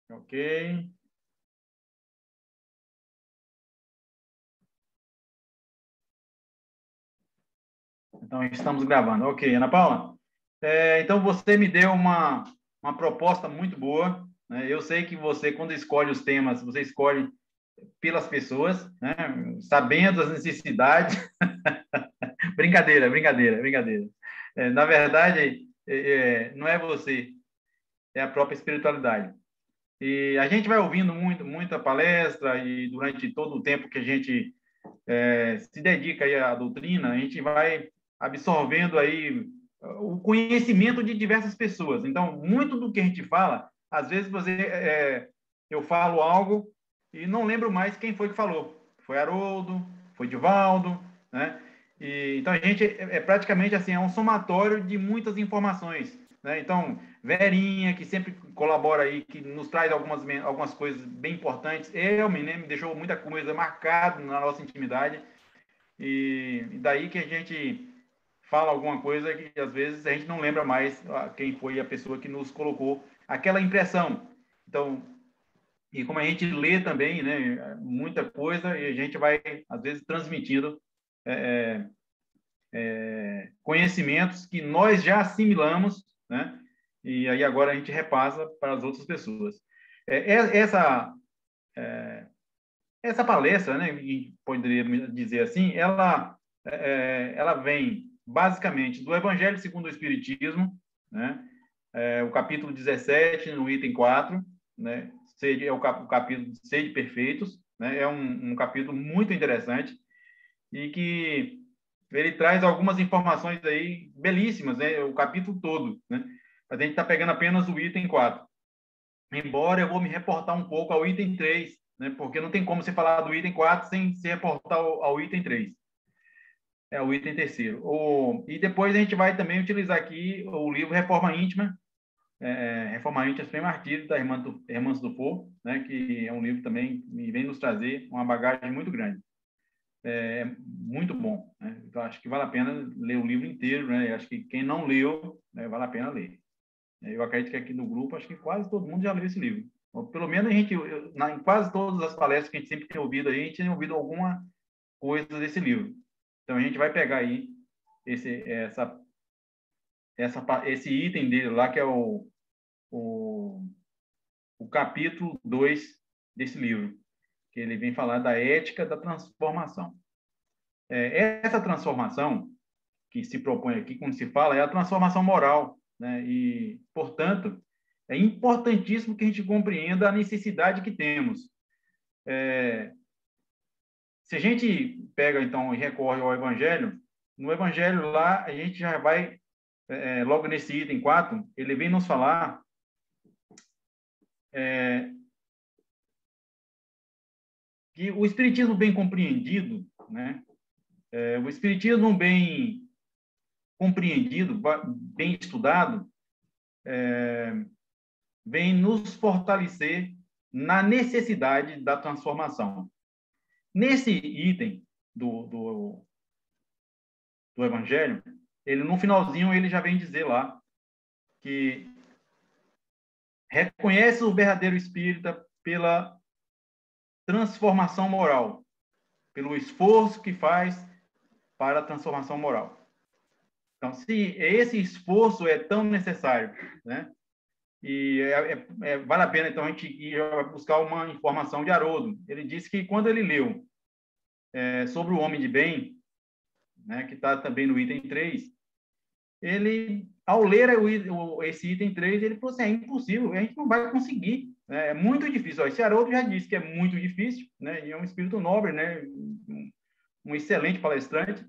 Ok. Então, estamos gravando. Ok, Ana Paula. Então, você me deu uma proposta muito boa, né? Eu sei que você, quando escolhe os temas, você escolhe pelas pessoas, né? Sabendo as necessidades. Brincadeira, brincadeira, brincadeira. Na verdade, não é você, é a própria espiritualidade. E a gente vai ouvindo muita palestra e durante todo o tempo que a gente se dedica aí à doutrina, a gente vai absorvendo aí o conhecimento de diversas pessoas. Então, muito do que a gente fala, às vezes eu falo algo e não lembro mais quem foi que falou. Foi Haroldo, foi Divaldo, né? Então, a gente praticamente assim, é um somatório de muitas informações, né? Então, Verinha, que sempre colabora aí, que nos traz algumas coisas bem importantes. Me deixou muita coisa marcada na nossa intimidade. E daí que a gente fala alguma coisa que às vezes a gente não lembra mais quem foi a pessoa que nos colocou aquela impressão. Então, e como a gente lê também, né, muita coisa, e a gente vai, às vezes, transmitindo conhecimentos que nós já assimilamos, né? E aí agora a gente repassa para as outras pessoas. Essa palestra, né, poderia dizer assim, ela vem basicamente do Evangelho segundo o Espiritismo, né? O capítulo 17, no item 4, né? É o capítulo de Sede Perfeitos, né? É um capítulo muito interessante e que ele traz algumas informações aí belíssimas, né? O capítulo todo, né? Mas a gente está pegando apenas o item 4. Embora eu vou me reportar um pouco ao item 3, né? Porque não tem como você falar do item 4 sem se reportar ao item 3. É o item terceiro. E depois a gente vai também utilizar aqui o livro Reforma Íntima, Reforma Íntima Sem Martírio, da Hermãs do Povo, né? Que é um livro também que vem nos trazer uma bagagem muito grande. É muito bom, né? Então, acho que vale a pena ler o livro inteiro, né? Acho que quem não leu, né, vale a pena ler. Eu acredito que aqui no grupo, acho que quase todo mundo já leu esse livro. Ou, pelo menos em quase todas as palestras que a gente sempre tem ouvido aí, a gente tem ouvido alguma coisa desse livro. Então, a gente vai pegar aí esse item dele lá, que é o, o capítulo 2 desse livro, que ele vem falar da ética da transformação. Essa transformação que se propõe aqui, como se fala, é a transformação moral, né? E, portanto, é importantíssimo que a gente compreenda a necessidade que temos. Se a gente pega, então, e recorre ao Evangelho, no Evangelho lá, a gente já vai, logo nesse item 4, ele vem nos falar que o Espiritismo bem compreendido, né? O Espiritismo bem compreendido, bem estudado, vem nos fortalecer na necessidade da transformação. Nesse item do Evangelho, ele no finalzinho ele já vem dizer lá que reconhece o verdadeiro espírita pela transformação moral, pelo esforço que faz para a transformação moral. Então, se esse esforço é tão necessário, né? E vale a pena, então, a gente ir buscar uma informação de Haroldo. Ele disse que quando ele leu sobre o homem de bem, né, que está também no item 3, ele, ao ler esse item 3, ele falou assim, é impossível, a gente não vai conseguir, né? É muito difícil. Esse Haroldo já disse que é muito difícil, né? E é um espírito nobre, né? Um excelente palestrante.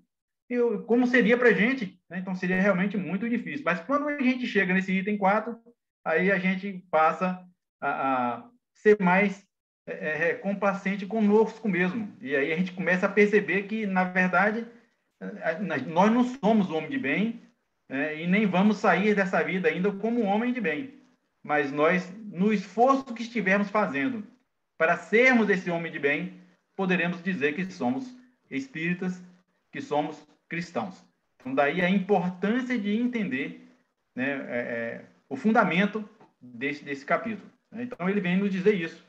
E como seria para a gente, né? Então seria realmente muito difícil. Mas quando a gente chega nesse item 4, aí a gente passa a ser mais complacente conosco mesmo. E aí a gente começa a perceber que, na verdade, nós não somos homem de bem, e nem vamos sair dessa vida ainda como homem de bem. Mas nós, no esforço que estivermos fazendo para sermos esse homem de bem, poderemos dizer que somos espíritas, que somos cristãos. Então, daí a importância de entender né, o fundamento desse capítulo. Então, ele vem nos dizer isso,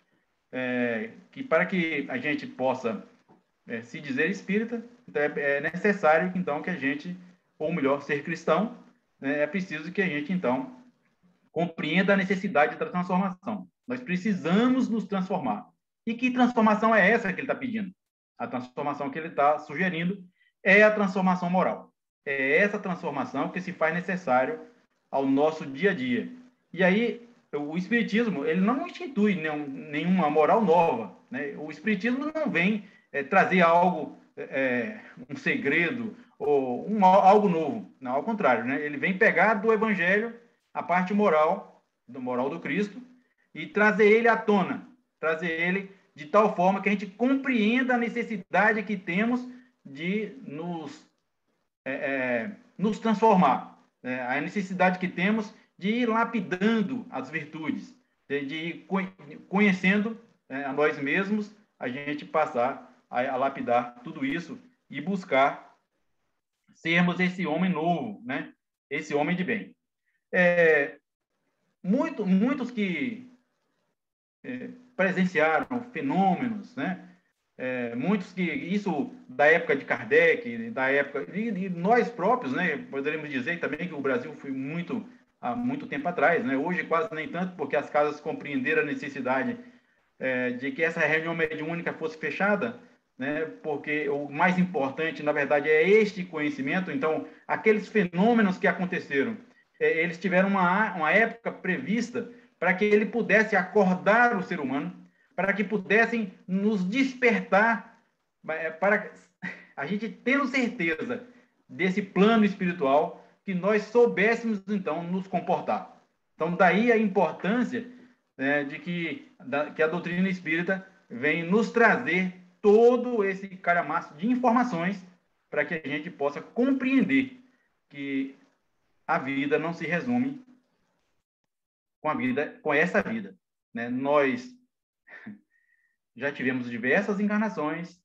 que para que a gente possa se dizer espírita, então é necessário, então, que a gente, ou melhor, ser cristão, né, é preciso que a gente, então, compreenda a necessidade da transformação. Nós precisamos nos transformar. E que transformação é essa que ele está pedindo? A transformação que ele está sugerindo é a transformação moral. É essa transformação que se faz necessário ao nosso dia a dia. E aí, o Espiritismo, ele não institui nenhuma moral nova, né? O Espiritismo não vem trazer algo, um segredo, ou algo novo. Não, ao contrário, né? Ele vem pegar do Evangelho a parte moral do Cristo e trazer ele à tona, trazer ele de tal forma que a gente compreenda a necessidade que temos de nos transformar, a necessidade que temos de ir lapidando as virtudes, de ir conhecendo a nós mesmos, a gente passar a lapidar tudo isso e buscar sermos esse homem novo, né? Esse homem de bem. Muitos que presenciaram fenômenos, né? Muitos que isso da época de Kardec, da época e nós próprios, né? Poderíamos dizer também que o Brasil foi há muito tempo atrás, né? Hoje quase nem tanto, porque as casas compreenderam a necessidade de que essa reunião mediúnica fosse fechada, né? Porque o mais importante, na verdade, é este conhecimento. Então, aqueles fenômenos que aconteceram, eles tiveram uma época prevista para que ele pudesse acordar o ser humano, para que pudessem nos despertar, para a gente tendo certeza desse plano espiritual, que nós soubéssemos, então, nos comportar. Então, daí a importância de que a doutrina espírita vem nos trazer todo esse calhamaço de informações para que a gente possa compreender que a vida não se resume com essa vida, né? Nós já tivemos diversas encarnações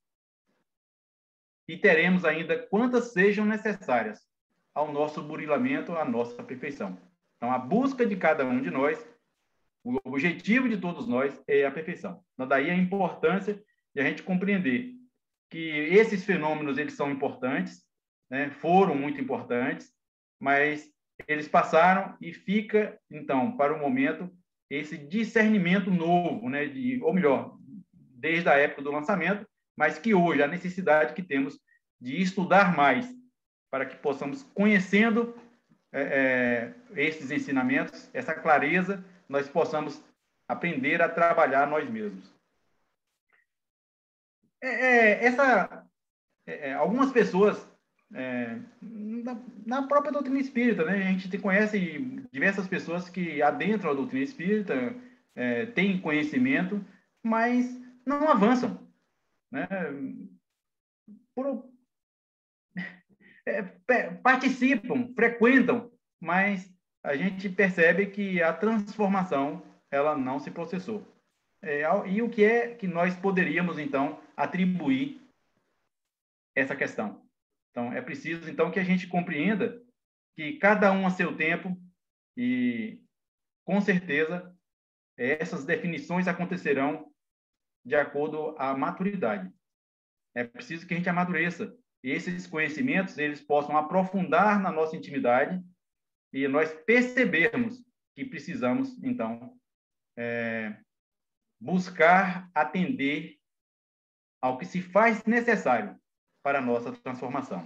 e teremos ainda quantas sejam necessárias ao nosso burilamento, à nossa perfeição. Então, a busca de cada um de nós, o objetivo de todos nós é a perfeição. Então, daí a importância de a gente compreender que esses fenômenos eles são importantes, né? Foram muito importantes, mas eles passaram e fica, então, para o momento, esse discernimento novo, né? Ou melhor, desde a época do lançamento, mas que hoje a necessidade que temos de estudar mais para que possamos, conhecendo esses ensinamentos, essa clareza, nós possamos aprender a trabalhar nós mesmos. Algumas pessoas, na própria doutrina espírita, né, a gente conhece diversas pessoas que adentram a doutrina espírita, têm conhecimento, mas não avançam, né? Participam, frequentam, mas a gente percebe que a transformação ela não se processou. E o que é que nós poderíamos, então, atribuir essa questão? Então, é preciso, então, que a gente compreenda que cada um a seu tempo e, com certeza, essas definições acontecerão de acordo à maturidade. É preciso que a gente amadureça. E esses conhecimentos, eles possam aprofundar na nossa intimidade e nós percebermos que precisamos, então, buscar atender ao que se faz necessário para a nossa transformação.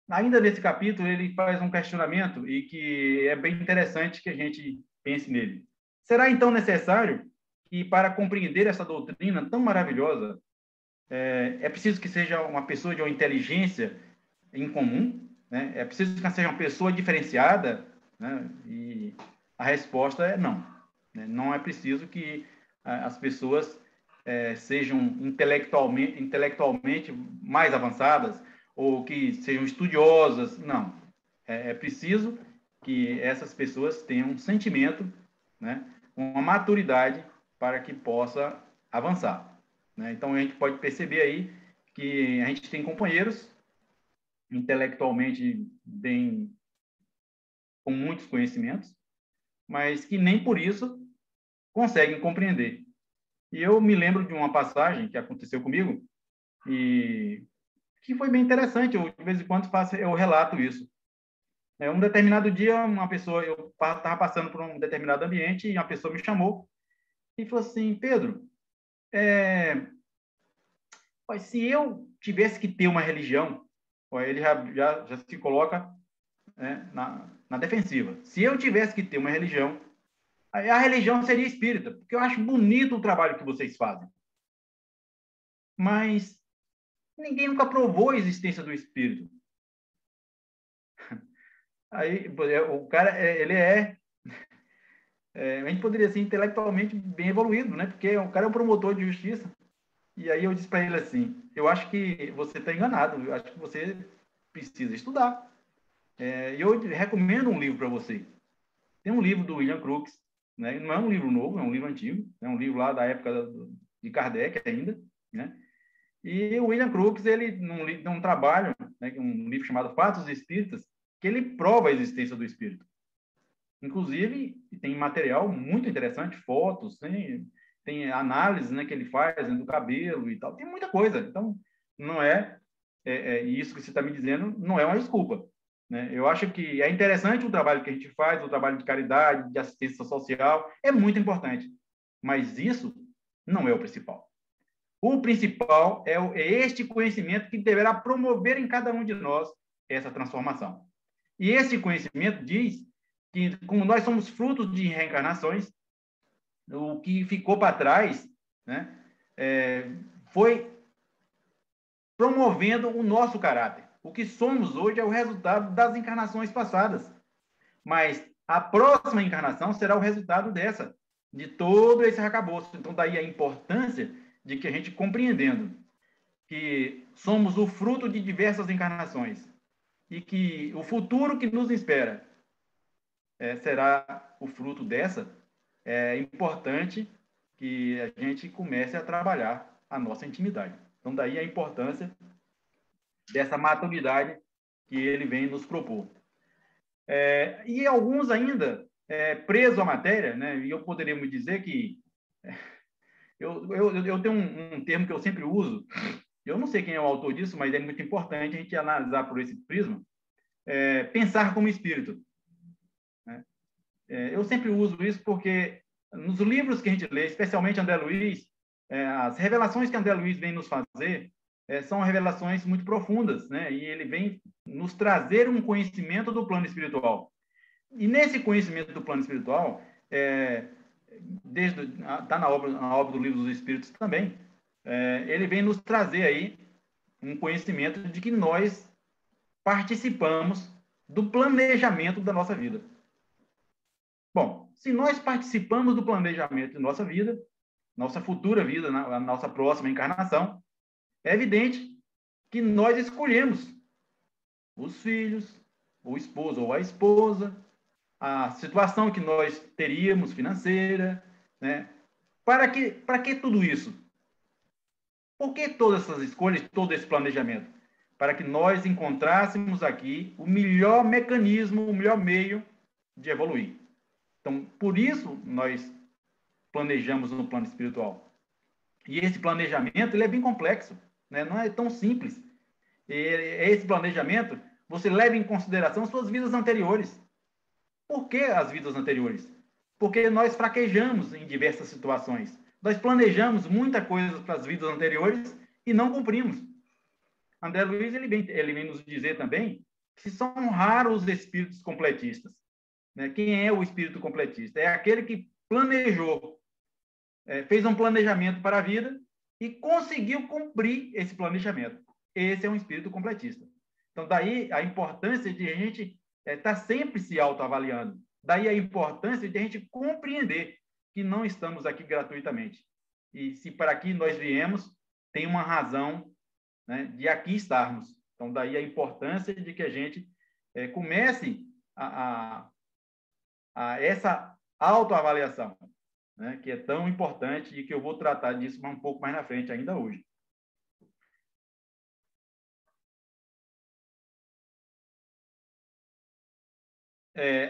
Ainda nesse capítulo, ele faz um questionamento e que é bem interessante que a gente pense nele. Será, então, necessário que, para compreender essa doutrina tão maravilhosa, é preciso que seja uma pessoa de uma inteligência incomum, né? É preciso que seja uma pessoa diferenciada, né? E a resposta é não. Né? Não é preciso que as pessoas sejam intelectualmente mais avançadas ou que sejam estudiosas. Não. É preciso que essas pessoas tenham um sentimento, né? Uma maturidade para que possa avançar. Né? Então, a gente pode perceber aí que a gente tem companheiros intelectualmente bem, com muitos conhecimentos, mas que nem por isso conseguem compreender. E eu me lembro de uma passagem que aconteceu comigo e que foi bem interessante. Eu, de vez em quando, eu relato isso. Um determinado dia, eu estava passando por um determinado ambiente e uma pessoa me chamou e falou assim: Pedro, se eu tivesse que ter uma religião, ele já se coloca, né, na defensiva. Se eu tivesse que ter uma religião, a religião seria espírita, porque eu acho bonito o trabalho que vocês fazem. Mas ninguém nunca provou a existência do espírito. Aí o cara, a gente poderia ser intelectualmente bem evoluído, né? Porque o cara é um promotor de justiça. E aí eu disse para ele assim: eu acho que você está enganado, eu acho que você precisa estudar. E eu recomendo um livro para você. Tem um livro do William Crookes, né? Não é um livro novo, é um livro antigo, é um livro lá da época de Kardec ainda, né? E o William Crookes, ele, num trabalho, né, um livro chamado Fatos Espíritas, que ele prova a existência do espírito. Inclusive, tem material muito interessante, fotos, tem análises, né, que ele faz, né, do cabelo e tal, tem muita coisa. Então, não isso que você está me dizendo não é uma desculpa. Né? Eu acho que é interessante o trabalho que a gente faz, o trabalho de caridade, de assistência social, é muito importante. Mas isso não é o principal. O principal é este conhecimento que deverá promover em cada um de nós essa transformação. E esse conhecimento diz que, como nós somos frutos de reencarnações, o que ficou para trás, né, foi promovendo o nosso caráter. O que somos hoje é o resultado das encarnações passadas. Mas a próxima encarnação será o resultado de todo esse arcabouço. Então, daí a importância de que a gente, compreendendo que somos o fruto de diversas encarnações e que o futuro que nos espera será o fruto dessa, é importante que a gente comece a trabalhar a nossa intimidade. Então, daí a importância dessa maturidade que ele vem nos propor. E alguns ainda presos à matéria, né? E eu poderia me dizer que eu tenho um termo que eu sempre uso, eu não sei quem é o autor disso, mas é muito importante a gente analisar por esse prisma, pensar como espírito. Né? Eu sempre uso isso porque nos livros que a gente lê, especialmente André Luiz, as revelações que André Luiz vem nos fazer são revelações muito profundas, né? E ele vem nos trazer um conhecimento do plano espiritual. E nesse conhecimento do plano espiritual, está na obra do Livro dos Espíritos também, ele vem nos trazer aí um conhecimento de que nós participamos do planejamento da nossa vida. Bom, se nós participamos do planejamento da nossa vida, nossa futura vida, a nossa próxima encarnação, é evidente que nós escolhemos os filhos, o esposo ou a esposa, a situação que nós teríamos financeira, né? Para que tudo isso? Por que todas essas escolhas, todo esse planejamento? Para que nós encontrássemos aqui o melhor mecanismo, o melhor meio de evoluir. Então, por isso nós planejamos no plano espiritual. E esse planejamento ele é bem complexo, né? Não é tão simples. Esse planejamento, você leva em consideração suas vidas anteriores. Por que as vidas anteriores? Porque nós fraquejamos em diversas situações. Nós planejamos muita coisa para as vidas anteriores e não cumprimos. André Luiz ele vem nos dizer também que são raros os espíritos completistas. Né? Quem é o espírito completista? É aquele que planejou, fez um planejamento para a vida e conseguiu cumprir esse planejamento. Esse é um espírito completista. Então, daí a importância de a gente estar sempre se autoavaliando. Daí a importância de a gente compreender que não estamos aqui gratuitamente. E se para aqui nós viemos, tem uma razão, né, de aqui estarmos. Então, daí a importância de que a gente comece a essa autoavaliação, né, que é tão importante e que eu vou tratar disso um pouco mais na frente ainda hoje.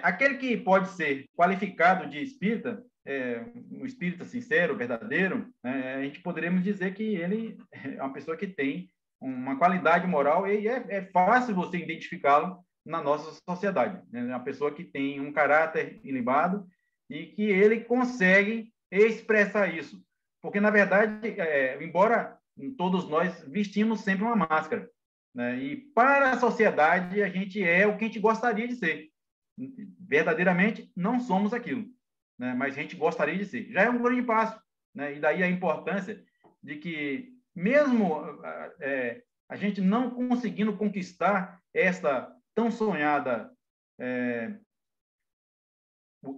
aquele que pode ser qualificado de espírita, um espírita sincero, verdadeiro, a gente poderíamos dizer que ele é uma pessoa que tem uma qualidade moral e é fácil você identificá-lo na nossa sociedade. É uma pessoa que tem um caráter ilibado e que ele consegue expressar isso. Porque, na verdade, embora todos nós vestimos sempre uma máscara, né? E para a sociedade, a gente é o que a gente gostaria de ser. Verdadeiramente, não somos aquilo, né? Mas a gente gostaria de ser. Já é um grande passo, né? E daí a importância de que, mesmo a gente não conseguindo conquistar essa tão sonhada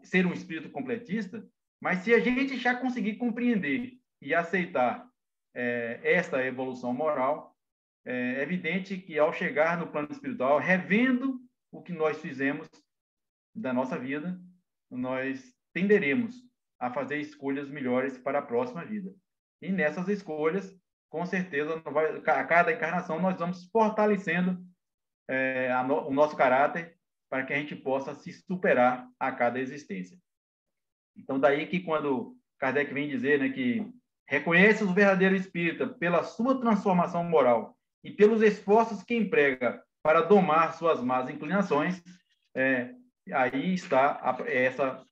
ser um espírito completista, mas se a gente já conseguir compreender e aceitar esta evolução moral, é evidente que, ao chegar no plano espiritual, revendo o que nós fizemos da nossa vida, nós tenderemos a fazer escolhas melhores para a próxima vida. E nessas escolhas, com certeza, a cada encarnação, nós vamos fortalecendo o nosso caráter para que a gente possa se superar a cada existência. Então, daí que quando Kardec vem dizer, né, que reconhece o verdadeiro espírita pela sua transformação moral e pelos esforços que emprega para domar suas más inclinações, aí está essa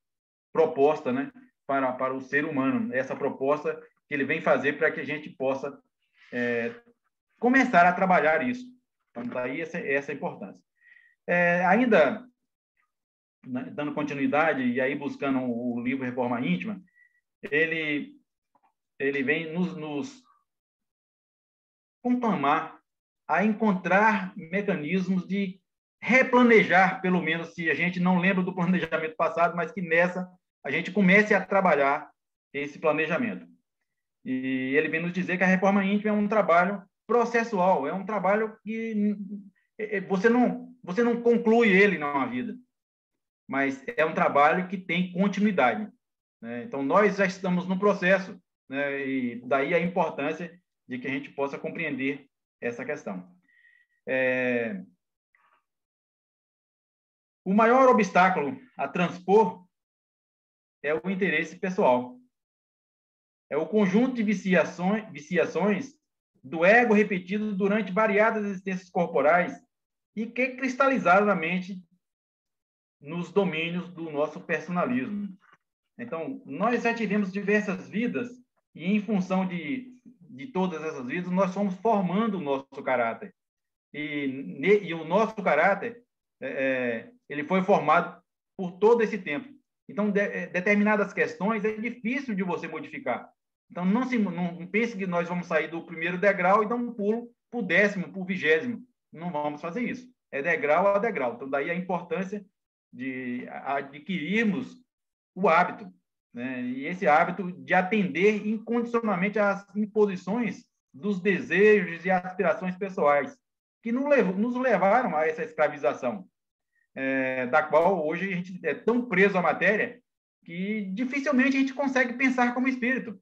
proposta, né, para o ser humano, essa proposta que ele vem fazer para que a gente possa começar a trabalhar isso. Então, daí essa importância. Ainda, né, dando continuidade, e aí buscando o livro Reforma Íntima, ele vem nos conclamar a encontrar mecanismos de replanejar, pelo menos, se a gente não lembra do planejamento passado, mas que nessa a gente comece a trabalhar esse planejamento. E ele vem nos dizer que a reforma íntima é um trabalho processual, é um trabalho que você não conclui ele na vida, mas é um trabalho que tem continuidade, né? Então, nós já estamos no processo, né? E daí a importância de que a gente possa compreender essa questão. O maior obstáculo a transpor é o interesse pessoal. É o conjunto de viciações do ego repetido durante variadas existências corporais e que cristalizaram na mente nos domínios do nosso personalismo. Então, nós já tivemos diversas vidas e, em função de todas essas vidas, nós fomos formando o nosso caráter. E o nosso caráter, ele foi formado por todo esse tempo. Então, determinadas questões é difícil de você modificar. Então, não pense que nós vamos sair do primeiro degrau e dar um pulo para o 10º, para o 20º. Não vamos fazer isso. É degrau a degrau. Então, daí a importância de adquirirmos o hábito, né? E esse hábito de atender incondicionalmente às imposições dos desejos e aspirações pessoais, que nos levaram a essa escravização, da qual hoje a gente é tão preso à matéria que dificilmente a gente consegue pensar como espírito.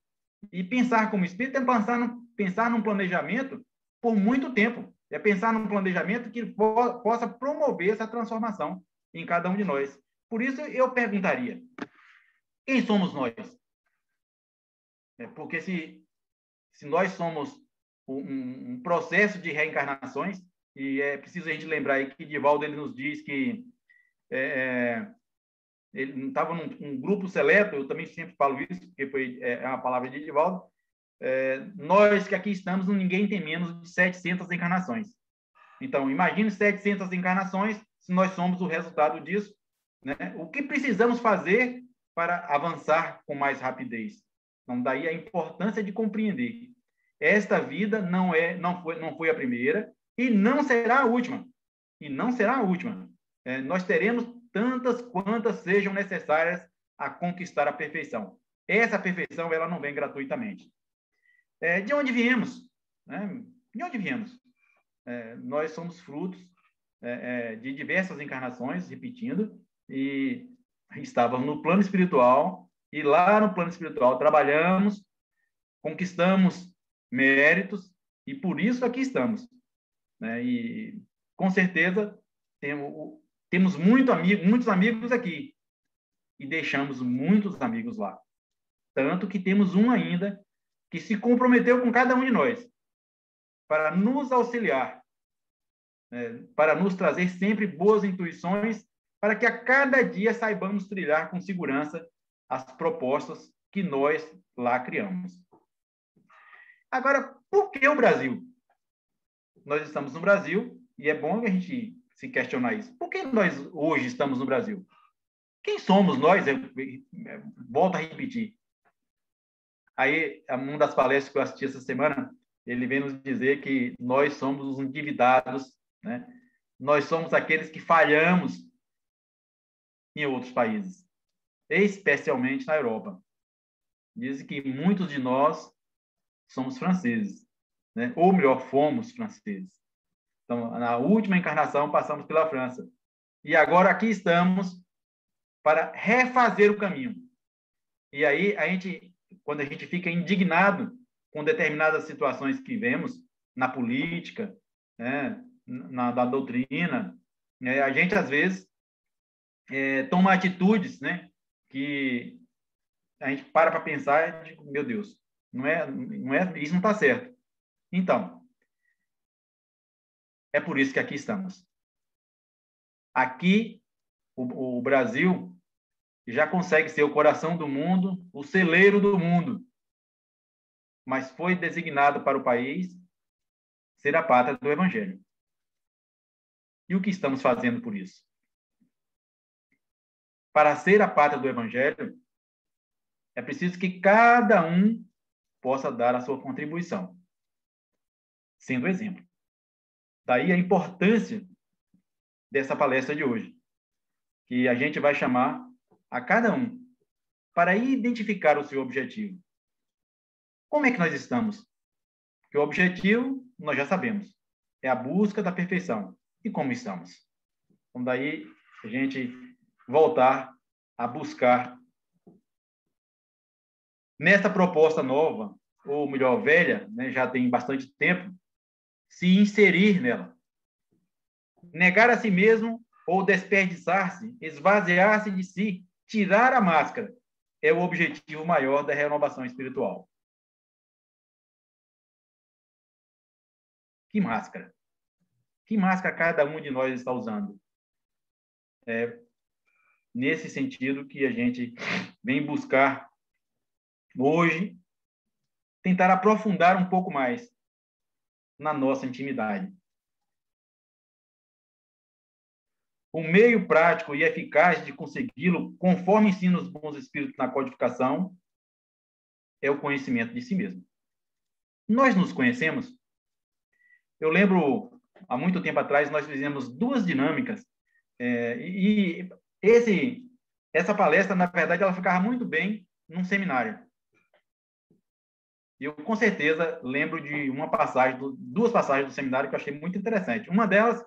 E pensar como espírito é pensar num planejamento por muito tempo. É pensar num planejamento que possa promover essa transformação em cada um de nós. Por isso, eu perguntaria, quem somos nós? Porque se nós somos um processo de reencarnações, e é preciso a gente lembrar aí que Divaldo ele nos diz que ele estava num grupo seleto, eu também sempre falo isso, porque é uma palavra de Divaldo, nós que aqui estamos, ninguém tem menos de 700 encarnações. Então, imagine 700 encarnações, se nós somos o resultado disso, né? O que precisamos fazer para avançar com mais rapidez? Então, daí a importância de compreender. Esta vida não foi a primeira e não será a última. E não será a última. Nós teremos tantas quantas sejam necessárias a conquistar a perfeição. Essa perfeição ela não vem gratuitamente. De onde viemos? Né? De onde viemos? Nós somos frutos de diversas encarnações, repetindo, e estávamos no plano espiritual, e lá no plano espiritual trabalhamos, conquistamos méritos, e por isso aqui estamos, né? E, com certeza, temos muitos amigos aqui e deixamos muitos amigos lá. Tanto que temos um ainda que se comprometeu com cada um de nós para nos auxiliar, para nos trazer sempre boas intuições, para que a cada dia saibamos trilhar com segurança as propostas que nós lá criamos. Agora, por que o Brasil? Nós estamos no Brasil e é bom a gente se questionar isso. Por que nós hoje estamos no Brasil? Quem somos nós? Eu volto a repetir. Aí, uma das palestras que eu assisti essa semana, ele vem nos dizer que nós somos os endividados, né? Nós somos aqueles que falhamos em outros países, especialmente na Europa. Dizem que muitos de nós somos franceses, né? Ou melhor, fomos franceses. Então, na última encarnação, passamos pela França. E agora aqui estamos para refazer o caminho. E aí, quando a gente fica indignado com determinadas situações que vemos na política, né, na doutrina, né, a gente, às vezes, toma atitudes, né, que a gente para pensar e diz, meu Deus, isso não está certo. Então, é por isso que aqui estamos. Aqui, o Brasil já consegue ser o coração do mundo, o celeiro do mundo, mas foi designado para o país ser a pátria do Evangelho. E o que estamos fazendo por isso? Para ser a pátria do Evangelho, é preciso que cada um possa dar a sua contribuição, sendo exemplo. Daí a importância dessa palestra de hoje, que a gente vai chamar a cada um para identificar o seu objetivo. Como é que nós estamos? Porque o objetivo, nós já sabemos, é a busca da perfeição. E como estamos? Então, daí, a gente voltar a buscar nessa proposta nova, ou melhor, velha, né, já tem bastante tempo, se inserir nela. Negar a si mesmo ou desperdiçar-se, esvaziar-se de si, tirar a máscara, é o objetivo maior da renovação espiritual. Que máscara? Que máscara cada um de nós está usando? É nesse sentido que a gente vem buscar hoje, tentar aprofundar um pouco mais na nossa intimidade. O meio prático e eficaz de consegui-lo, conforme ensina os bons espíritos na codificação, é o conhecimento de si mesmo. Nós nos conhecemos? Eu lembro, há muito tempo atrás, nós fizemos 2 dinâmicas, essa palestra, na verdade, ela ficava muito bem num seminário. Eu, com certeza, lembro de 2 passagens do seminário que eu achei muito interessante. Uma delas,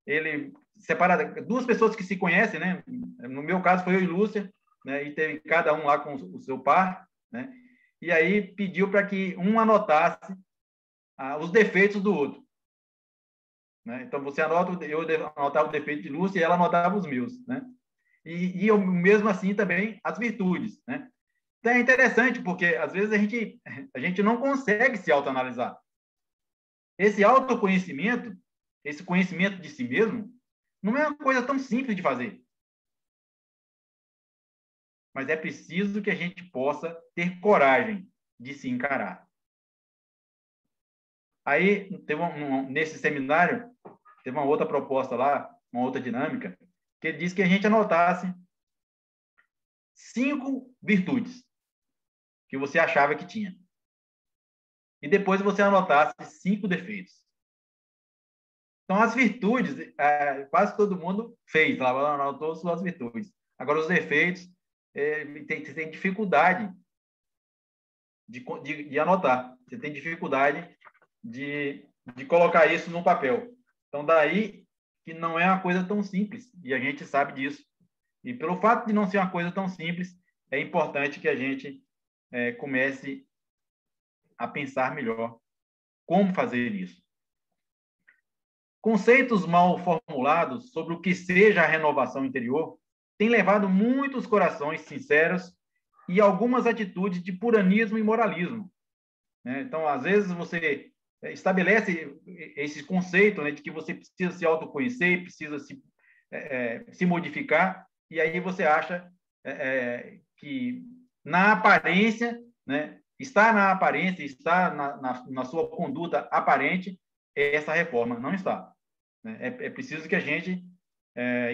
ele separa 2 pessoas que se conhecem, né? No meu caso, foi eu e Lúcia, né? E teve cada um lá com o seu par, né? E aí pediu para que um anotasse os defeitos do outro. Né? Então, você anota, eu anotava o defeito de Lúcia e ela anotava os meus. Né? E eu, mesmo assim, também as virtudes. Né? Então, é interessante, porque, às vezes, a gente não consegue se autoanalisar. Esse autoconhecimento, esse conhecimento de si mesmo, não é uma coisa tão simples de fazer. Mas é preciso que a gente possa ter coragem de se encarar. Aí, nesse seminário, teve uma outra proposta lá, uma outra dinâmica, que ele disse que a gente anotasse 5 virtudes que você achava que tinha. E depois você anotasse 5 defeitos. Então, as virtudes, quase todo mundo fez, anotou suas virtudes. Agora, os defeitos, tem dificuldade de anotar. Você tem dificuldade de colocar isso no papel. Então, daí que não é uma coisa tão simples, e a gente sabe disso. E pelo fato de não ser uma coisa tão simples, é importante que a gente comece a pensar melhor como fazer isso. Conceitos mal formulados sobre o que seja a renovação interior têm levado muitos corações sinceros e algumas atitudes de puranismo e moralismo, né? Então, às vezes, você estabelece esse conceito, né, de que você precisa se autoconhecer, precisa se modificar, e aí você acha que na aparência, né, está na aparência, está na sua conduta aparente, essa reforma. Não está, né? É preciso que a gente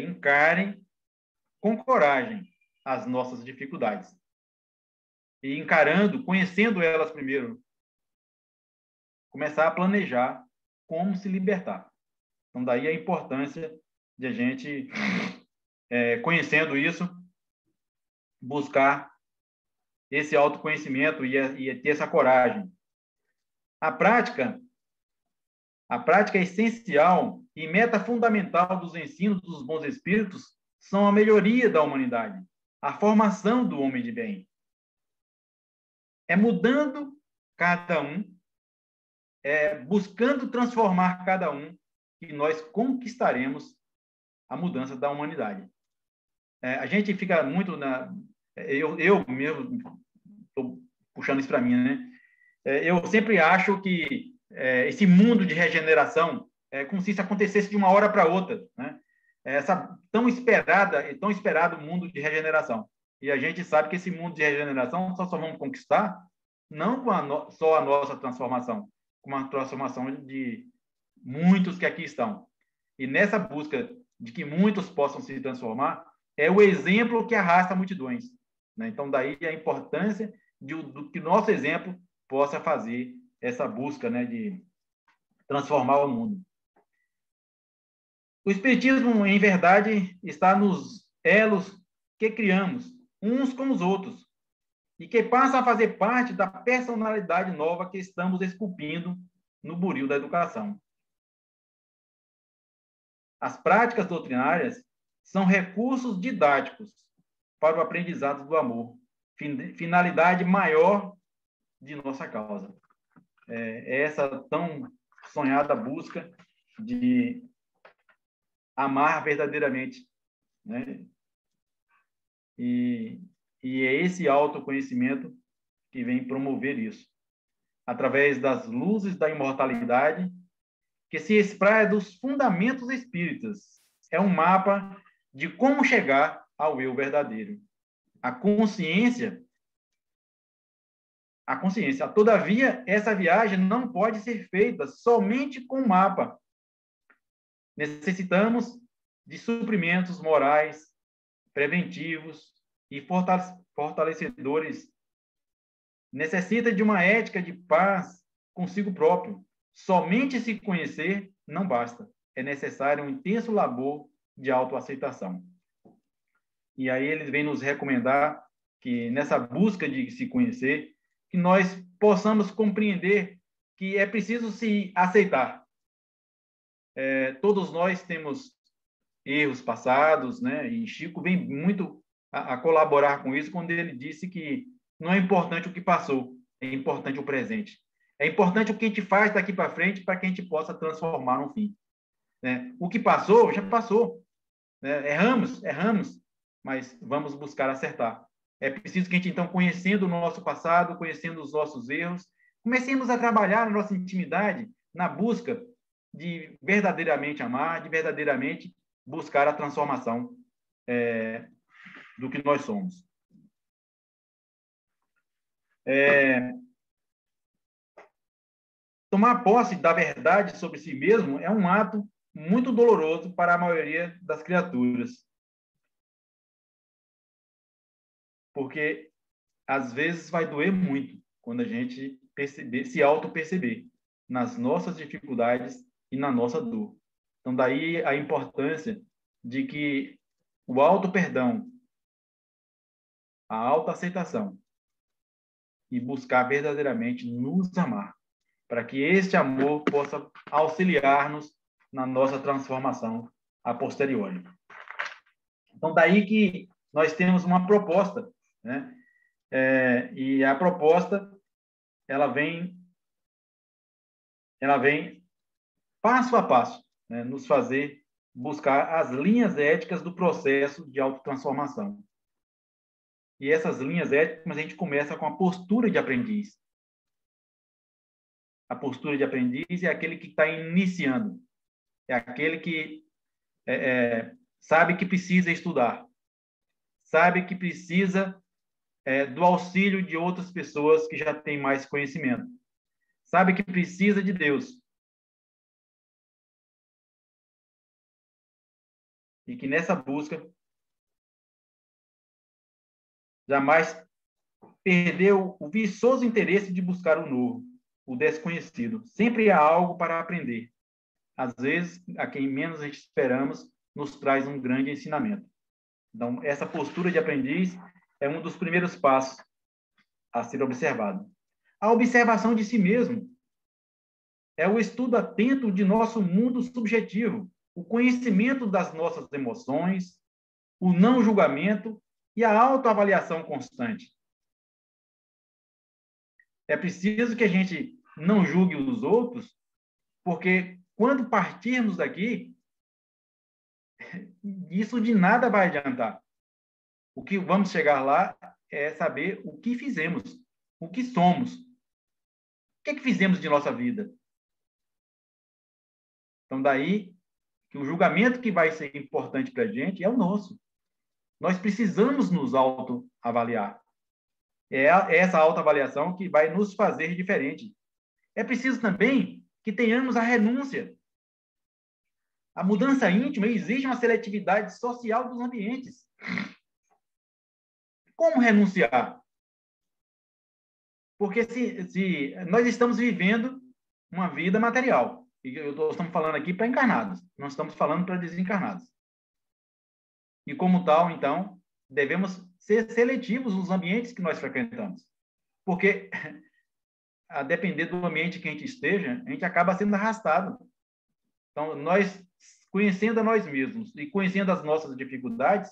encare com coragem as nossas dificuldades. E encarando, conhecendo elas primeiro, começar a planejar como se libertar. Então, daí a importância de a gente, conhecendo isso, buscar esse autoconhecimento e ter essa coragem. A prática é essencial e meta fundamental dos ensinos dos bons espíritos são a melhoria da humanidade, a formação do homem de bem. É mudando cada um, buscando transformar cada um, que nós conquistaremos a mudança da humanidade. A gente fica muito eu mesmo estou puxando isso para mim, né? Eu sempre acho que esse mundo de regeneração é como se isso acontecesse de uma hora para outra, né? Essa tão esperado mundo de regeneração. E a gente sabe que esse mundo de regeneração só vamos conquistar não com só a nossa transformação, com uma transformação de muitos que aqui estão. E nessa busca de que muitos possam se transformar, é o exemplo que arrasta multidões, né? Então, daí a importância do que nosso exemplo possa fazer essa busca, né, de transformar o mundo. O Espiritismo, em verdade, está nos elos que criamos, uns com os outros, e que passam a fazer parte da personalidade nova que estamos esculpindo no buril da educação. As práticas doutrinárias são recursos didáticos para o aprendizado do amor, finalidade maior de nossa causa. É essa tão sonhada busca de amar verdadeiramente, né? E é esse autoconhecimento que vem promover isso, através das luzes da imortalidade, que se espraia dos fundamentos espíritas. É um mapa de como chegar ao eu verdadeiro. A consciência. Todavia, essa viagem não pode ser feita somente com o mapa. Necessitamos de suprimentos morais, preventivos e fortalecedores. Necessita de uma ética de paz consigo próprio. Somente se conhecer não basta. É necessário um intenso labor de autoaceitação. E aí ele vem nos recomendar que nessa busca de se conhecer, que nós possamos compreender que é preciso se aceitar. Todos nós temos erros passados, né? E Chico vem muito a colaborar com isso quando ele disse que não é importante o que passou, é importante o presente. É importante o que a gente faz daqui para frente para que a gente possa transformar no fim, né? O que passou, já passou, né? Erramos, mas vamos buscar acertar. É preciso que a gente, então, conhecendo o nosso passado, conhecendo os nossos erros, comecemos a trabalhar na nossa intimidade, na busca de verdadeiramente amar, de verdadeiramente buscar a transformação do que nós somos. Tomar posse da verdade sobre si mesmo é um ato muito doloroso para a maioria das criaturas. Porque, às vezes, vai doer muito quando a gente se auto-perceber nas nossas dificuldades e na nossa dor. Então, daí a importância de que o auto-perdão, a auto-aceitação e buscar verdadeiramente nos amar, para que este amor possa auxiliar-nos na nossa transformação a posteriori. Então, daí que nós temos uma proposta, né? E a proposta, ela vem passo a passo, né, nos fazer buscar as linhas éticas do processo de autotransformação. E essas linhas éticas, a gente começa com a postura de aprendiz. A postura de aprendiz é aquele que está iniciando, é aquele que sabe que precisa estudar, sabe que precisa do auxílio de outras pessoas que já têm mais conhecimento, sabe que precisa de Deus. E que nessa busca jamais perdeu o viçoso interesse de buscar o novo, o desconhecido. Sempre há algo para aprender. Às vezes, a quem menos a gente esperamos, nos traz um grande ensinamento. Então, essa postura de aprendiz é um dos primeiros passos a ser observado. A observação de si mesmo é o estudo atento de nosso mundo subjetivo, o conhecimento das nossas emoções, o não julgamento e a autoavaliação constante. É preciso que a gente não julgue os outros, porque quando partirmos daqui, isso de nada vai adiantar. O que vamos chegar lá é saber o que fizemos, o que somos. O que é que fizemos de nossa vida? Então, daí que o julgamento que vai ser importante para a gente é o nosso. Nós precisamos nos autoavaliar. É essa autoavaliação que vai nos fazer diferente. É preciso também que tenhamos a renúncia. A mudança íntima exige uma seletividade social dos ambientes. Como renunciar? Porque se nós estamos vivendo uma vida material, e estamos falando aqui para encarnados, não estamos falando para desencarnados. E como tal, então, devemos ser seletivos nos ambientes que nós frequentamos. Porque, a depender do ambiente que a gente esteja, a gente acaba sendo arrastado. Então, nós, conhecendo a nós mesmos e conhecendo as nossas dificuldades,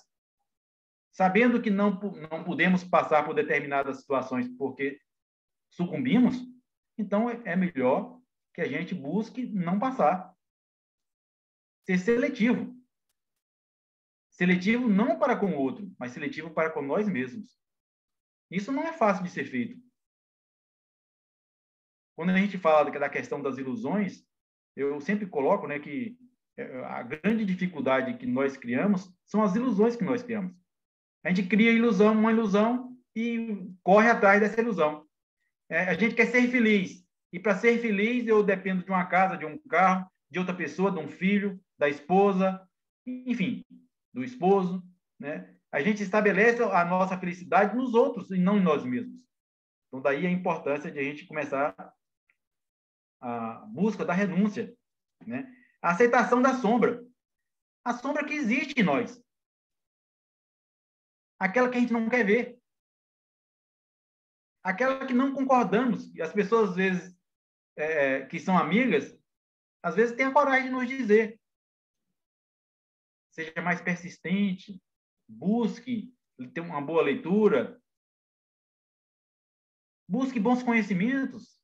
sabendo que não podemos passar por determinadas situações porque sucumbimos, então é melhor que a gente busque não passar. Ser seletivo. Seletivo não para com o outro, mas seletivo para com nós mesmos. Isso não é fácil de ser feito. Quando a gente fala da questão das ilusões, eu sempre coloco, né, que a grande dificuldade que nós criamos são as ilusões que nós criamos. A gente cria uma ilusão e corre atrás dessa ilusão. A gente quer ser feliz. E para ser feliz, eu dependo de uma casa, de um carro, de outra pessoa, de um filho, da esposa, enfim, do esposo, né? A gente estabelece a nossa felicidade nos outros e não em nós mesmos. Então, daí a importância de a gente começar a busca da renúncia, né? A aceitação da sombra. A sombra que existe em nós. Aquela que a gente não quer ver. Aquela que não concordamos. E as pessoas, às vezes, que são amigas, às vezes têm a coragem de nos dizer. Seja mais persistente, busque ter uma boa leitura, busque bons conhecimentos,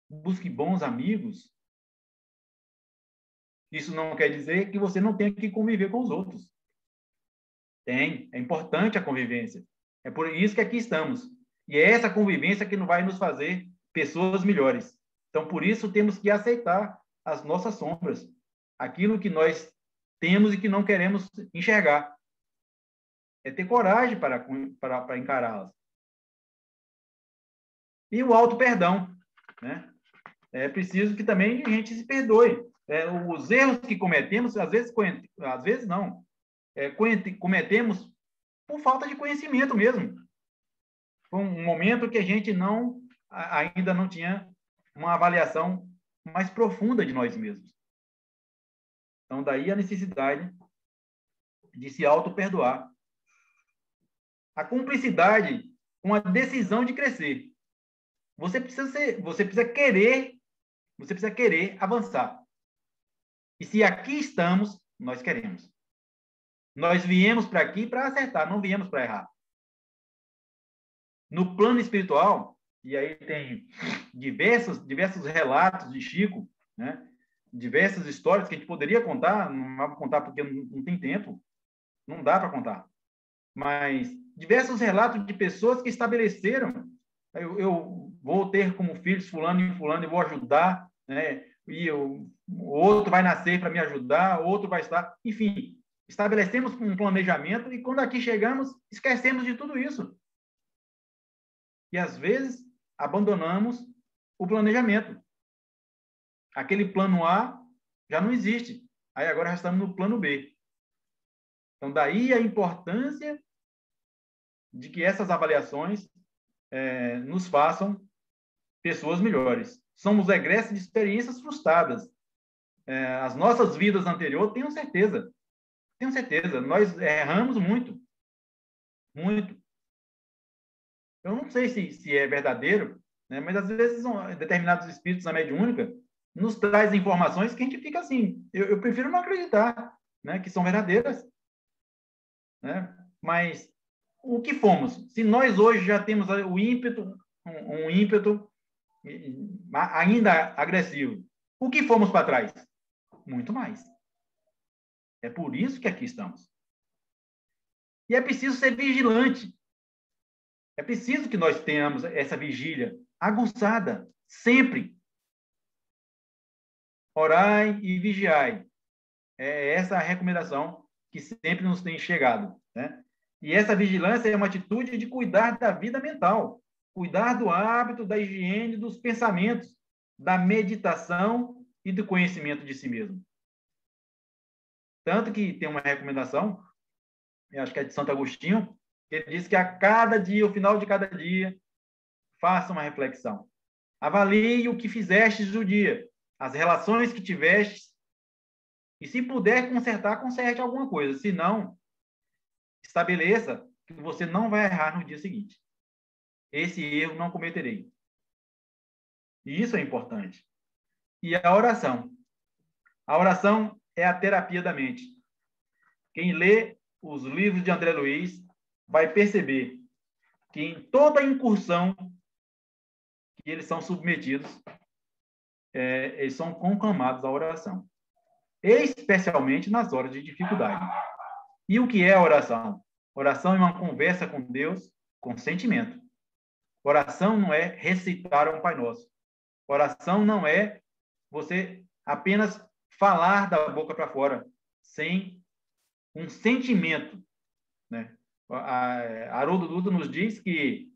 busque bons amigos. Isso não quer dizer que você não tenha que conviver com os outros. É importante a convivência. É por isso que aqui estamos. E é essa convivência que vai nos fazer pessoas melhores. Então, por isso, temos que aceitar as nossas sombras, aquilo que nós temos e que não queremos enxergar. É ter coragem para encará-las. E o auto-perdão, né? É preciso que também a gente se perdoe. Os erros que cometemos, às vezes não, cometemos por falta de conhecimento mesmo. Foi um momento que a gente ainda não tinha uma avaliação mais profunda de nós mesmos. Então, daí a necessidade de se auto-perdoar. A cumplicidade com a decisão de crescer. Você precisa querer avançar. E se aqui estamos, nós queremos. Nós viemos para aqui para acertar, não viemos para errar. No plano espiritual, e aí tem diversos relatos de Chico, né? diversas histórias que a gente poderia contar, não vou contar porque não tem tempo, não dá para contar, mas diversos relatos de pessoas que estabeleceram, eu vou ter como filhos fulano e fulano e vou ajudar, né? E o outro vai nascer para me ajudar, outro vai estar, enfim, estabelecemos um planejamento e quando aqui chegamos, esquecemos de tudo isso. E às vezes abandonamos o planejamento. Aquele plano A já não existe. Aí agora já estamos no plano B. Então, daí a importância de que essas avaliações nos façam pessoas melhores. Somos egressos de experiências frustradas. As nossas vidas anteriores, tenho certeza, nós erramos muito, muito. Eu não sei se é verdadeiro, né? Mas às vezes determinados espíritos da mediúnica nos traz informações que a gente fica assim, eu prefiro não acreditar, né, que são verdadeiras, né? Mas o que fomos? Se nós hoje já temos o ímpeto, um ímpeto ainda agressivo, o que fomos para trás? Muito mais. É por isso que aqui estamos. E é preciso ser vigilante. É preciso que nós tenhamos essa vigília aguçada, sempre. Orai e vigiai. É essa a recomendação que sempre nos tem chegado, né? E essa vigilância é uma atitude de cuidar da vida mental, cuidar do hábito, da higiene, dos pensamentos, da meditação e do conhecimento de si mesmo. Tanto que tem uma recomendação, eu acho que é de Santo Agostinho, que ele diz que a cada dia, ao final de cada dia, faça uma reflexão. Avalie o que fizestes no dia, as relações que tivestes, e se puder consertar, conserte alguma coisa. Se não, estabeleça que você não vai errar no dia seguinte. Esse erro não cometerei. E isso é importante. E a oração. A oração é a terapia da mente. Quem lê os livros de André Luiz vai perceber que em toda incursão que eles são submetidos, eles são conclamados à oração, especialmente nas horas de dificuldade. E o que é a oração? Oração é uma conversa com Deus com sentimento. Oração não é recitar um Pai Nosso. Oração não é você apenas falar da boca para fora, sem um sentimento, né? Haroldo Dutra nos diz que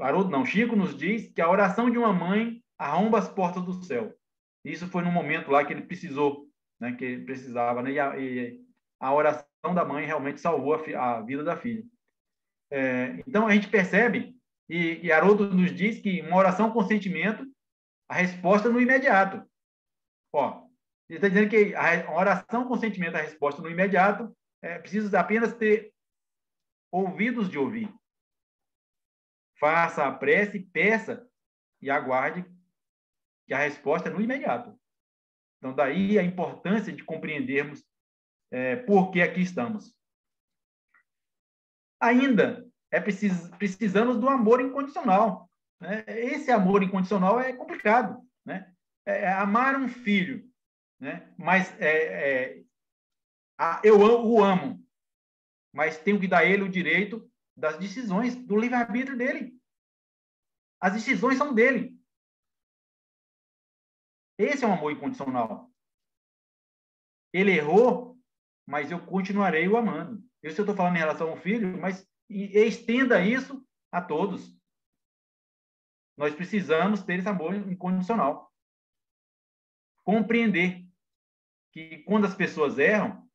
Haroldo não, Chico nos diz que a oração de uma mãe arromba as portas do céu. Isso foi no momento lá que ele precisou, né? Que ele precisava, né? E a oração da mãe realmente salvou a vida da filha. Então a gente percebe e Haroldo nos diz que uma oração com sentimento, a resposta no imediato. Ó, ele está dizendo que a oração com sentimento, a resposta no imediato, precisa apenas ter ouvidos de ouvir. Faça a prece, peça e aguarde que a resposta é no imediato. Então, daí a importância de compreendermos por que aqui estamos. Ainda precisamos do amor incondicional, né? Esse amor incondicional é complicado, né? Amar um filho, né? Mas eu o amo, mas tenho que dar a ele o direito das decisões, do livre-arbítrio dele. As decisões são dele. Esse é um amor incondicional. Ele errou, mas eu continuarei o amando. Eu estou falando em relação ao filho, mas estenda isso a todos. Nós precisamos ter esse amor incondicional. Compreender que quando as pessoas erram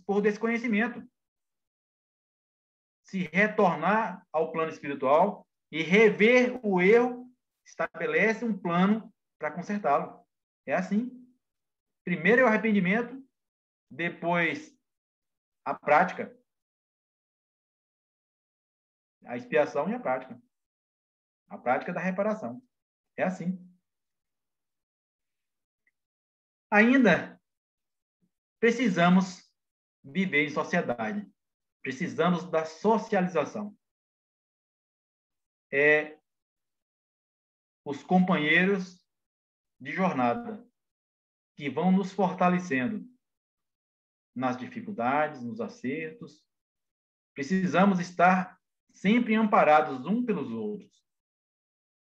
por desconhecimento. Se retornar ao plano espiritual e rever o erro, estabelece um plano para consertá-lo. É assim. Primeiro é o arrependimento, depois a prática. A expiação e a prática. A prática da reparação. É assim. Ainda precisamos viver em sociedade. Precisamos da socialização. Os companheiros de jornada. que vão nos fortalecendo nas dificuldades, nos acertos. Precisamos estar sempre amparados uns pelos outros.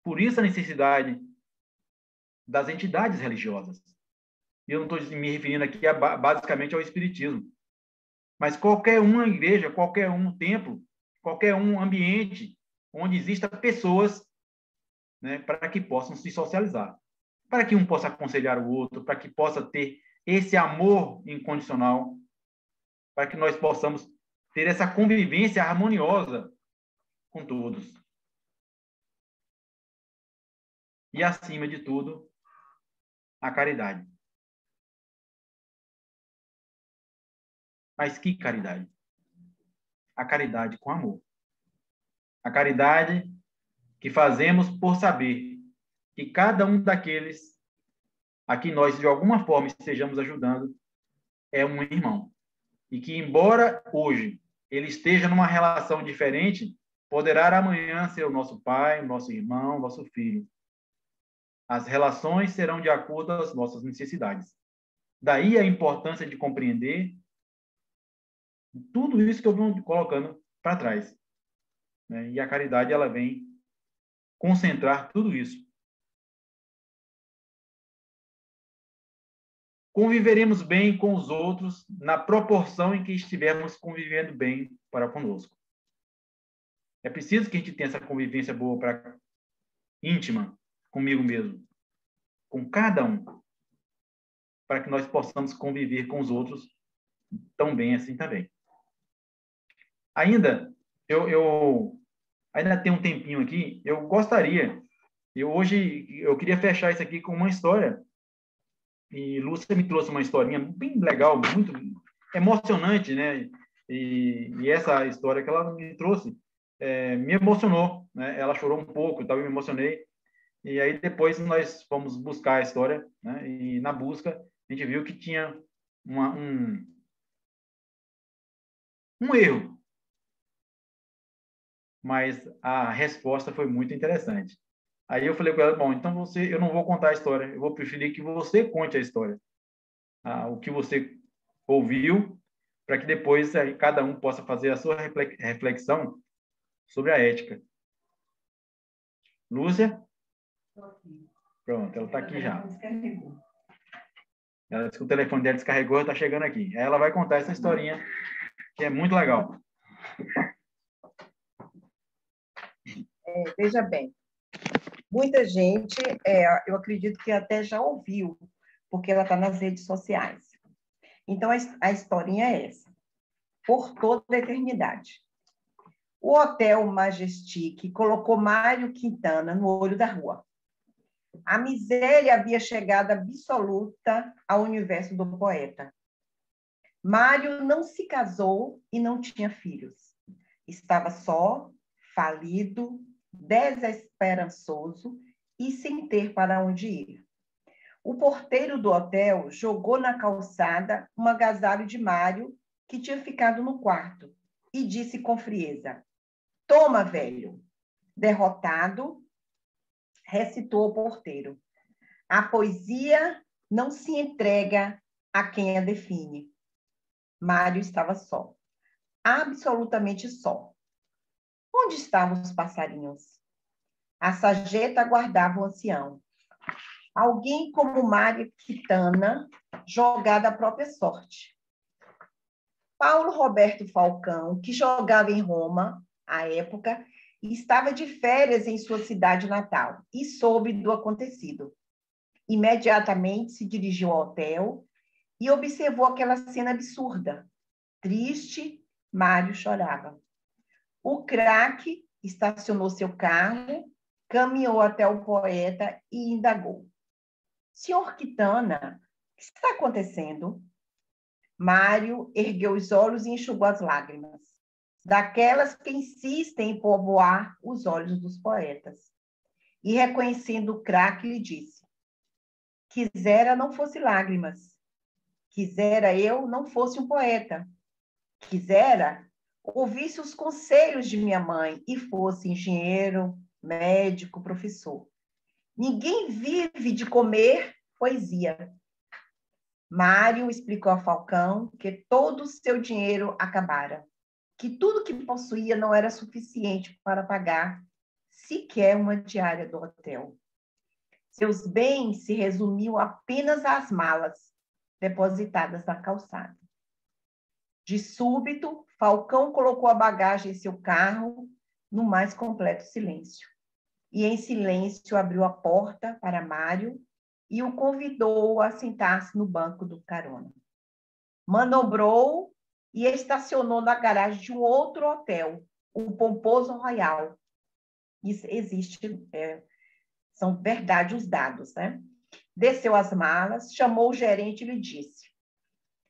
Por isso a necessidade das entidades religiosas. E eu não estou me referindo aqui basicamente ao espiritismo, mas qualquer uma igreja, qualquer um templo, qualquer um ambiente onde existam pessoas, né, para que possam se socializar, para que um possa aconselhar o outro, para que possa ter esse amor incondicional, para que nós possamos ter essa convivência harmoniosa com todos. E, acima de tudo, a caridade. Mas que caridade? A caridade com amor. A caridade que fazemos por saber que cada um daqueles a quem nós, de alguma forma, estejamos ajudando é um irmão. E que, embora hoje ele esteja numa relação diferente, poderá amanhã ser o nosso pai, o nosso irmão, o nosso filho. As relações serão de acordo com as nossas necessidades. Daí a importância de compreender tudo isso que eu vou colocando para trás, né? E a caridade, ela vem concentrar tudo isso. Conviveremos bem com os outros na proporção em que estivermos convivendo bem para conosco. É preciso que a gente tenha essa convivência boa, íntima, comigo mesmo, com cada um, para que nós possamos conviver com os outros tão bem assim também. Ainda, ainda tem um tempinho aqui, hoje eu queria fechar isso aqui com uma história. E Lúcia me trouxe uma historinha bem legal, muito emocionante, né? E essa história que ela me trouxe me emocionou, né? Ela chorou um pouco, eu me emocionei. E aí depois nós fomos buscar a história, né? E na busca a gente viu que tinha um erro, mas a resposta foi muito interessante. Aí eu falei com ela, bom, então eu não vou contar a história, eu vou preferir que você conte a história, o que você ouviu, para que depois cada um possa fazer a sua reflexão sobre a ética. Lúcia? Pronto, ela está aqui já. Ela disse que o telefone dela descarregou, está chegando aqui. Aí ela vai contar essa historinha, que é muito legal. Veja bem, muita gente, eu acredito que até já ouviu, porque ela está nas redes sociais. Então, a historinha é essa. Por toda a eternidade. O Hotel Majestic colocou Mário Quintana no olho da rua. A miséria havia chegado absoluta ao universo do poeta. Mário não se casou e não tinha filhos. Estava só, falido, desesperançoso e sem ter para onde ir. O porteiro do hotel jogou na calçada um agasalho de Mário, que tinha ficado no quarto, e disse com frieza: "Toma, velho." Derrotado, recitou o porteiro: "A poesia não se entrega a quem a define." Mário estava só, absolutamente só. Onde estavam os passarinhos? A sarjeta aguardava o ancião. Alguém como Mário Quintana, jogada à própria sorte. Paulo Roberto Falcão, que jogava em Roma, à época, estava de férias em sua cidade natal e soube do acontecido. Imediatamente se dirigiu ao hotel e observou aquela cena absurda. Triste, Mário chorava. O craque estacionou seu carro, caminhou até o poeta e indagou: "Senhor Quintana, o que está acontecendo?" Mário ergueu os olhos e enxugou as lágrimas, daquelas que insistem em povoar os olhos dos poetas. E, reconhecendo o craque, lhe disse: "Quisera não fosse lágrimas. Quisera eu não fosse um poeta. Quisera ouvisse os conselhos de minha mãe e fosse engenheiro, médico, professor. Ninguém vive de comer poesia." Mário explicou a Falcão que todo o seu dinheiro acabara, que tudo que possuía não era suficiente para pagar sequer uma diária do hotel. Seus bens se resumiam apenas às malas depositadas na calçada. De súbito, Falcão colocou a bagagem em seu carro no mais completo silêncio. E em silêncio abriu a porta para Mário e o convidou a sentar-se no banco do carona. Manobrou e estacionou na garagem de um outro hotel, o Pomposo Royal. Isso existe, são verdade os dados, né? Desceu as malas, chamou o gerente e lhe disse: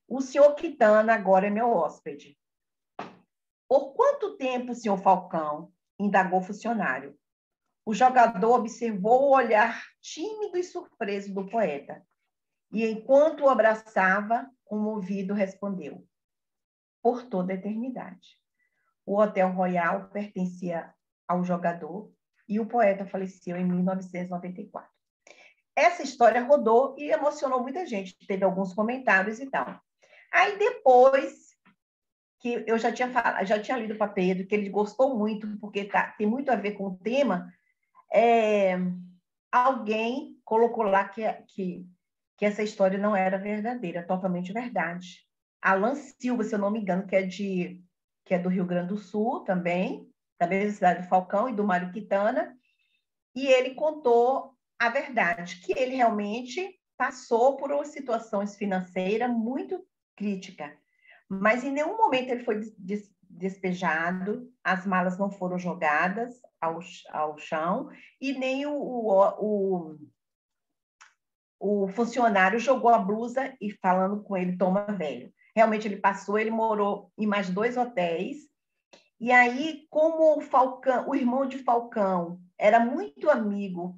o senhor Quintana agora é meu hóspede. Por quanto tempo, senhor Falcão? Indagou o funcionário. O jogador observou o olhar tímido e surpreso do poeta. E, enquanto o abraçava, comovido, respondeu: por toda a eternidade. O Hotel Royal pertencia ao jogador e o poeta faleceu em 1994. Essa história rodou e emocionou muita gente. Teve alguns comentários e tal. Aí, depois que eu já tinha lido para Pedro, que ele gostou muito, porque tem muito a ver com o tema, alguém colocou lá que essa história não era verdadeira, totalmente verdade. Alan Silva, se eu não me engano, que é do Rio Grande do Sul também, da mesma cidade do Falcão e do Mário Quintana, e ele contou a verdade, que ele realmente passou por uma situação financeira muito crítica, mas em nenhum momento ele foi despejado, as malas não foram jogadas ao chão e nem o funcionário jogou a blusa e falando com ele, toma velho. Realmente ele passou, ele morou em mais 2 hotéis, e aí, como o irmão de Falcão era muito amigo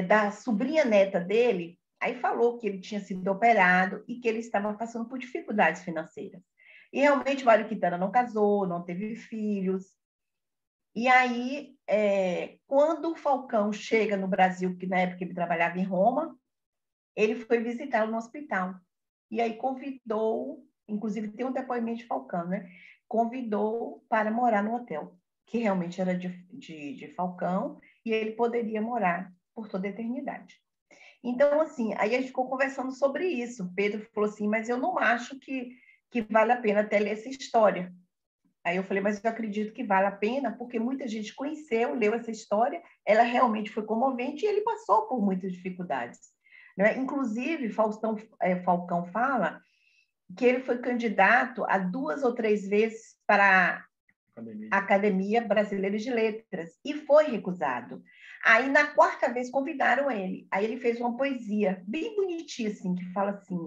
da sobrinha neta dele, aí falou que ele tinha sido operado e que ele estava passando por dificuldades financeiras. E realmente Mário Quintana não casou, não teve filhos. E aí, quando o Falcão chega no Brasil, que na época ele trabalhava em Roma, ele foi visitá-lo no hospital. E aí convidou, inclusive tem um depoimento de Falcão, né? Convidou para morar no hotel, que realmente era de Falcão, e ele poderia morar por toda a eternidade. Então, assim, aí a gente ficou conversando sobre isso. Pedro falou assim, mas eu não acho que vale a pena até ler essa história. Aí eu falei, mas eu acredito que vale a pena, porque muita gente conheceu, leu essa história, ela realmente foi comovente e ele passou por muitas dificuldades. Né? Inclusive, Falcão fala que ele foi candidato a 2 ou 3 vezes para a Academia Brasileira de Letras e foi recusado. Aí, na 4ª vez, convidaram ele. Aí ele fez uma poesia bem bonitinha, assim, que fala assim: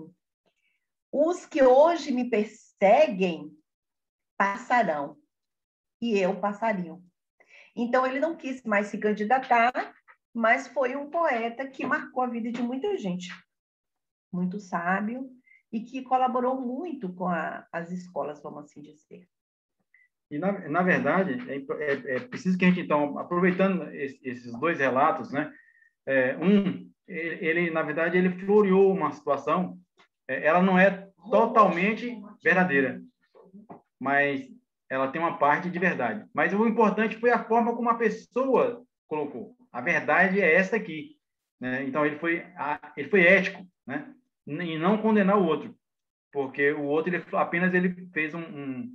os que hoje me perseguem passarão, e eu passaria. Então, ele não quis mais se candidatar, mas foi um poeta que marcou a vida de muita gente, muito sábio, e que colaborou muito com as escolas, vamos assim dizer. E, na verdade, é preciso que a gente, então, aproveitando esses 2 relatos, né? Ele, na verdade, ele floreou uma situação, ela não é totalmente verdadeira, mas ela tem uma parte de verdade. Mas o importante foi a forma como a pessoa colocou. A verdade é essa aqui, né? Então, ele foi ético, né? E não condenar o outro, porque o outro apenas ele fez um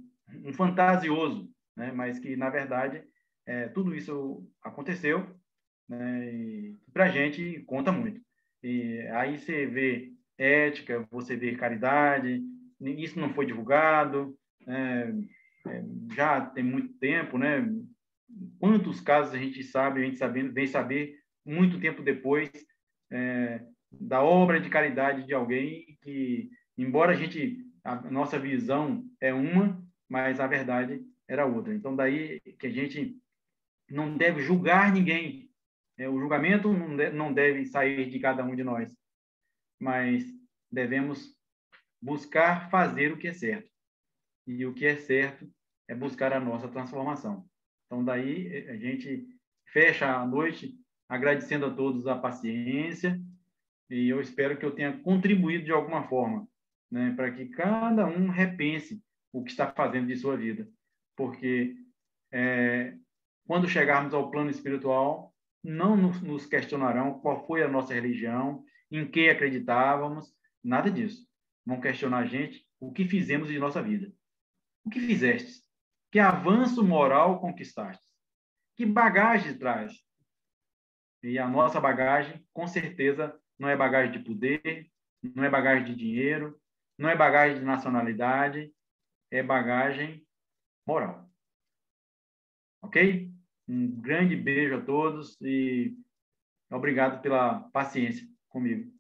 fantasioso, né? Mas que, na verdade, tudo isso aconteceu, né? E para a gente conta muito. E aí você vê ética, você vê caridade, isso não foi divulgado, já tem muito tempo, né? Quantos casos a gente vem saber muito tempo depois da obra de caridade de alguém que, embora a nossa visão é uma, mas a verdade era outra. Então, daí que a gente não deve julgar ninguém. O julgamento não deve sair de cada um de nós, mas devemos buscar fazer o que é certo. E o que é certo é buscar a nossa transformação. Então, daí a gente fecha a noite agradecendo a todos a paciência E eu espero que eu tenha contribuído de alguma forma, né, para que cada um repense o que está fazendo de sua vida. Porque quando chegarmos ao plano espiritual, não nos questionarão qual foi a nossa religião, em que acreditávamos, nada disso. Vão questionar a gente o que fizemos de nossa vida. O que fizeste? Que avanço moral conquistaste? Que bagagem traz? E a nossa bagagem, com certeza, não é bagagem de poder, não é bagagem de dinheiro, não é bagagem de nacionalidade, é bagagem moral. Ok? Um grande beijo a todos e obrigado pela paciência comigo.